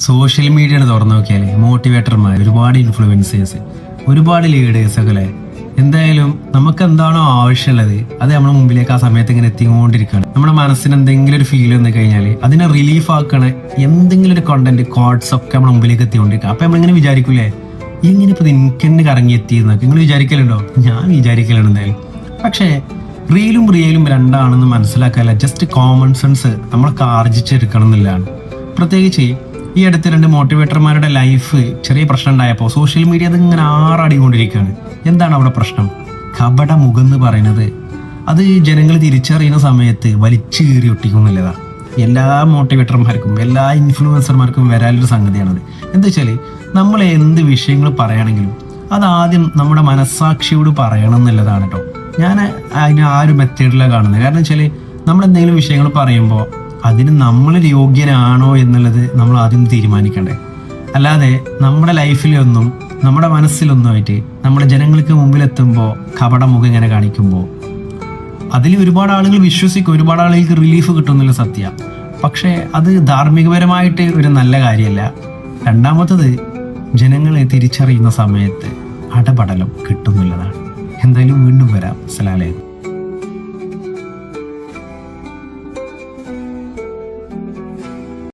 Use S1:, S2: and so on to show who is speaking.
S1: Social media തുറന്നു നോക്കിയാൽ മോട്ടിവേറ്റർമാർ, ഒരുപാട് ഇൻഫ്ലുവൻസേഴ്സ്, ഒരുപാട് ലീഡേഴ്സൊക്കെ അല്ലേ. എന്തായാലും നമുക്ക് എന്താണോ ആവശ്യമുള്ളത് അത് നമ്മുടെ മുമ്പിലേക്ക് ആ സമയത്ത് ഇങ്ങനെ എത്തിക്കൊണ്ടിരിക്കുകയാണ്. നമ്മുടെ മനസ്സിന് എന്തെങ്കിലും ഒരു ഫീൽ വന്നു കഴിഞ്ഞാൽ അതിനെ റിലീഫ് ആക്കണ എന്തെങ്കിലും ഒരു കണ്ടന്റ് കോഡ്സ് ഒക്കെ നമ്മുടെ മുമ്പിലേക്ക് എത്തിക്കൊണ്ടിരിക്കുക. അപ്പൊ നമ്മളിങ്ങനെ വിചാരിക്കൂലേ, ഇങ്ങനെ ഇപ്പൊ എനിക്ക് തന്നെ കറങ്ങി എത്തിയെന്നൊക്കെ നിങ്ങൾ വിചാരിക്കലുണ്ടോ? ഞാൻ വിചാരിക്കലുണ്ട് എന്തായാലും. പക്ഷേ റീലും റിയലും രണ്ടാണെന്ന് മനസ്സിലാക്കാല്ല, ജസ്റ്റ് കോമൺ സെൻസ് നമ്മളൊക്കെ ആർജിച്ചെടുക്കണം എന്നുള്ളതാണ്. പ്രത്യേകിച്ച് ഈ അടുത്ത് രണ്ട് മോട്ടിവേറ്റർമാരുടെ ലൈഫ് ചെറിയ പ്രശ്നം ഉണ്ടായപ്പോൾ സോഷ്യൽ മീഡിയ അതിങ്ങനെ ആറാടിക്കൊണ്ടിരിക്കുകയാണ്. എന്താണ് അവിടെ പ്രശ്നം? കപട മുഖം എന്ന് പറയുന്നത് അത് ജനങ്ങൾ തിരിച്ചറിയുന്ന സമയത്ത് വലിച്ചു കീറി ഒട്ടിക്കുന്നില്ലതാണ്. എല്ലാ മോട്ടിവേറ്റർമാർക്കും എല്ലാ ഇൻഫ്ലുവൻസർമാർക്കും വരാനൊരു സംഗതിയാണത്. എന്താ വെച്ചാൽ നമ്മൾ എന്ത് വിഷയങ്ങൾ പറയുകയാണെങ്കിലും അതാദ്യം നമ്മുടെ മനസ്സാക്ഷിയോട് പറയണം എന്നുള്ളതാണ് കേട്ടോ. ഞാൻ അതിന് ആ ഒരു മെത്തേഡിലാണ് കാണുന്നത്. കാരണം വെച്ചാൽ നമ്മൾ എന്തെങ്കിലും വിഷയങ്ങൾ പറയുമ്പോൾ അതിന് നമ്മൾ യോഗ്യനാണോ എന്നുള്ളത് നമ്മൾ ആദ്യം തീരുമാനിക്കണ്ടേ. അല്ലാതെ നമ്മുടെ ലൈഫിലൊന്നും നമ്മുടെ മനസ്സിലൊന്നുമായിട്ട് നമ്മുടെ ജനങ്ങൾക്ക് മുമ്പിലെത്തുമ്പോൾ കപടമുഖം ഇങ്ങനെ കാണിക്കുമ്പോൾ അതിൽ ഒരുപാട് ആളുകൾ വിശ്വസിക്കും, ഒരുപാട് ആളുകൾക്ക് റിലീഫ് കിട്ടുന്നില്ല സത്യം. പക്ഷേ അത് ധാർമ്മികപരമായിട്ട് ഒരു നല്ല കാര്യമല്ല. രണ്ടാമത്തത് ജനങ്ങളെ തിരിച്ചറിയുന്ന സമയത്ത് അടപടലം കിട്ടുന്നില്ലതാണ്. എന്തായാലും വീണ്ടും വരാം. അസ്സലാമു അലൈക്കും.